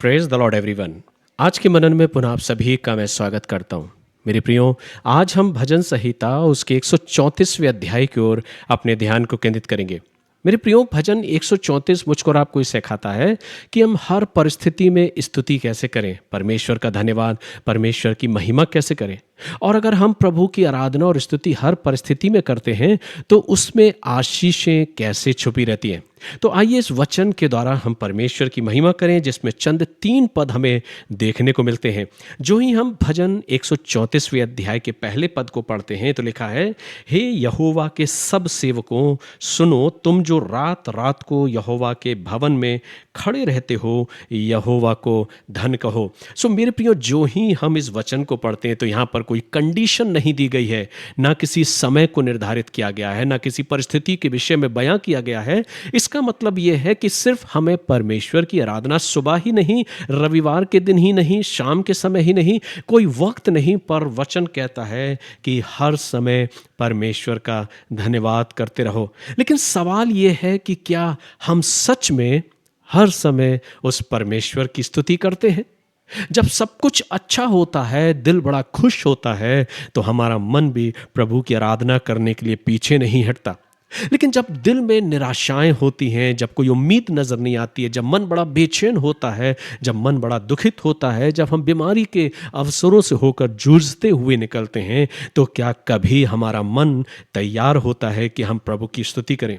Praise the Lord everyone. आज के मनन में पुनः आप सभी का मैं स्वागत करता हूँ। मेरे प्रियो, आज हम भजन संहिता उसके 134वें अध्याय की ओर अपने ध्यान को केंद्रित करेंगे। मेरे प्रियो, भजन 134 मुझको और आपको ये सिखाता है कि हम हर परिस्थिति में स्तुति कैसे करें, परमेश्वर का धन्यवाद, परमेश्वर की महिमा कैसे करें। और अगर हम प्रभु की आराधना और स्तुति हर परिस्थिति में करते हैं तो उसमें आशीषें कैसे छुपी रहती हैं। तो आइए इस वचन के द्वारा हम परमेश्वर की महिमा करें, जिसमें चंद 3 पद हमें देखने को मिलते हैं। जो ही हम भजन 134वें अध्याय के पहले पद को पढ़ते हैं तो लिखा है, हे यहोवा के सब सेवकों सुनो, तुम जो रात रात को यहोवा के भवन में खड़े रहते हो, यहोवा को धन कहो। सो मेरे प्रियो, जो ही हम इस वचन को पढ़ते हैं तो यहाँ पर कोई कंडीशन नहीं दी गई है, ना किसी समय को निर्धारित किया गया है, ना किसी परिस्थिति के विषय में बयां किया गया है। इसका मतलब यह है कि सिर्फ हमें परमेश्वर की आराधना सुबह ही नहीं, रविवार के दिन ही नहीं, शाम के समय ही नहीं, कोई वक्त नहीं, पर वचन कहता है कि हर समय परमेश्वर का धन्यवाद करते रहो। लेकिन सवाल यह है कि क्या हम सच में हर समय उस परमेश्वर की स्तुति करते हैं? जब सब कुछ अच्छा होता है, दिल बड़ा खुश होता है, तो हमारा मन भी प्रभु की आराधना करने के लिए पीछे नहीं हटता। लेकिन जब दिल में निराशाएं होती हैं, जब कोई उम्मीद नजर नहीं आती है, जब मन बड़ा बेचैन होता है, जब मन बड़ा दुखित होता है, जब हम बीमारी के अवसरों से होकर जूझते हुए निकलते हैं, तो क्या कभी हमारा मन तैयार होता है कि हम प्रभु की स्तुति करें?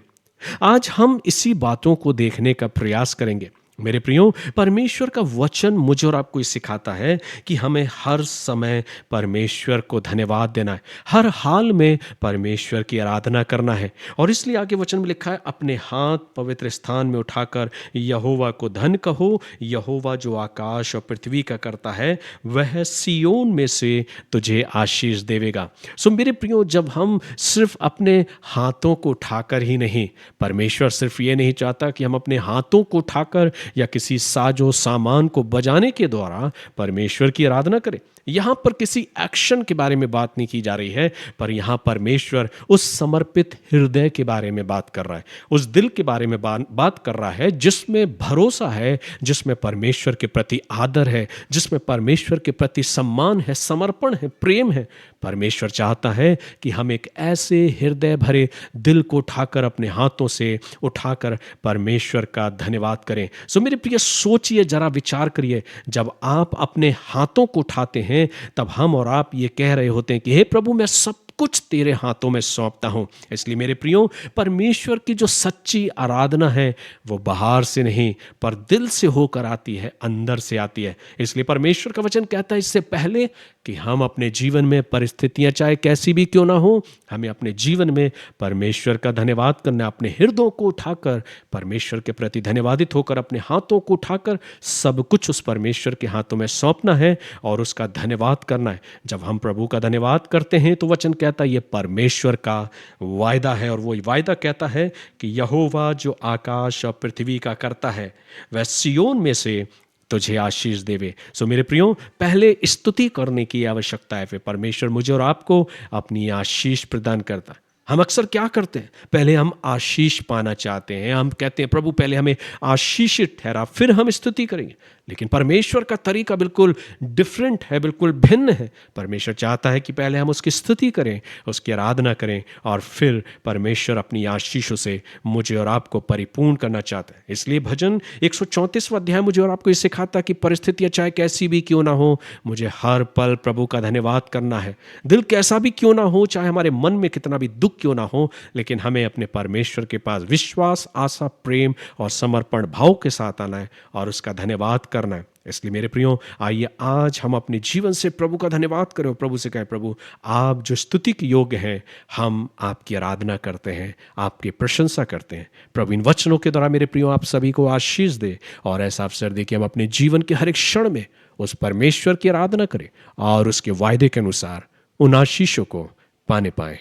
आज हम इसी बातों को देखने का प्रयास करेंगे। मेरे प्रियो, परमेश्वर का वचन मुझे और आपको ये सिखाता है कि हमें हर समय परमेश्वर को धन्यवाद देना है, हर हाल में परमेश्वर की आराधना करना है। और इसलिए आगे वचन में लिखा है, अपने हाथ पवित्र स्थान में उठाकर यहोवा को धन कहो, यहोवा जो आकाश और पृथ्वी का करता है वह सियोन में से तुझे आशीष देवेगा। सो मेरे प्रियो, जब हम सिर्फ अपने हाथों को उठाकर ही नहीं, परमेश्वर सिर्फ ये नहीं चाहता कि हम अपने हाथों को उठाकर या किसी साजो सामान को बजाने के द्वारा परमेश्वर की आराधना करें। यहां पर किसी एक्शन के बारे में बात नहीं की जा रही है, पर यहां परमेश्वर उस समर्पित हृदय के बारे में बात कर रहा है, उस दिल के बारे में बात कर रहा है जिसमें भरोसा है, जिसमें परमेश्वर के प्रति आदर है, जिसमें परमेश्वर के प्रति सम्मान है, समर्पण है, प्रेम है। परमेश्वर चाहता है कि हम एक ऐसे हृदय भरे दिल को उठाकर, अपने हाथों से उठाकर परमेश्वर का धन्यवाद करें। सो मेरे प्रिय, सोचिए, जरा विचार करिए, जब आप अपने हाथों को उठाते हैं तब हम और आप ये कह रहे होते हैं कि हे प्रभु, मैं सब कुछ तेरे हाथों में सौंपता हूं। इसलिए मेरे प्रियो, परमेश्वर की जो सच्ची आराधना है वो बाहर से नहीं पर दिल से होकर आती है, अंदर से आती है। इसलिए परमेश्वर का वचन कहता है, इससे पहले कि हम अपने जीवन में परिस्थितियां चाहे कैसी भी क्यों ना हो, हमें अपने जीवन में परमेश्वर का धन्यवाद करना, अपने हृदयों को उठाकर परमेश्वर के प्रति धन्यवादित होकर, अपने हाथों को उठाकर सब कुछ उस परमेश्वर के हाथों में सौंपना है और उसका धन्यवाद करना है। जब हम प्रभु का धन्यवाद करते हैं तो वचन कहता है ये परमेश्वर का वायदा है, और वो वायदा कहता है कि यहोवा जो आकाश और पृथ्वी का करता है वह सियोन में से तुझे आशीष देवे। सो मेरे प्रियो, पहले स्तुति करने की आवश्यकता है, फिर परमेश्वर मुझे और आपको अपनी आशीष प्रदान करता है। हम अक्सर क्या करते हैं, पहले हम आशीष पाना चाहते हैं, हम कहते हैं प्रभु पहले हमें आशीषित ठहरा फिर हम स्तुति करेंगे। लेकिन परमेश्वर का तरीका बिल्कुल डिफरेंट है, बिल्कुल भिन्न है। परमेश्वर चाहता है कि पहले हम उसकी स्तुति करें, उसकी आराधना करें, और फिर परमेश्वर अपनी आशीषों से मुझे और आपको परिपूर्ण करना चाहता है। इसलिए भजन 134वां अध्याय मुझे और आपको ये सिखाता है कि परिस्थितियां चाहे कैसी भी क्यों ना हो, मुझे हर पल प्रभु का धन्यवाद करना है। दिल कैसा भी क्यों ना हो, चाहे हमारे मन में कितना भी दुख क्यों ना हो, लेकिन हमें अपने परमेश्वर के पास विश्वास, आशा, प्रेम और समर्पण भाव के साथ आना है और उसका धन्यवाद करना है। इसलिए मेरे प्रियो, आइए आज हम अपने जीवन से प्रभु का धन्यवाद करें और प्रभु से कहें, प्रभु आप जो स्तुति के योग्य हैं, हम आपकी आराधना करते हैं, आपकी प्रशंसा करते हैं। प्रभु इन वचनों के द्वारा मेरे प्रियो आप सभी को आशीष दे और ऐसा अवसर दे कि हम अपने जीवन के हर एक क्षण में उस परमेश्वर की आराधना करें और उसके वायदे के अनुसार उन आशीषों को पाने पाएं।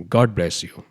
God bless you.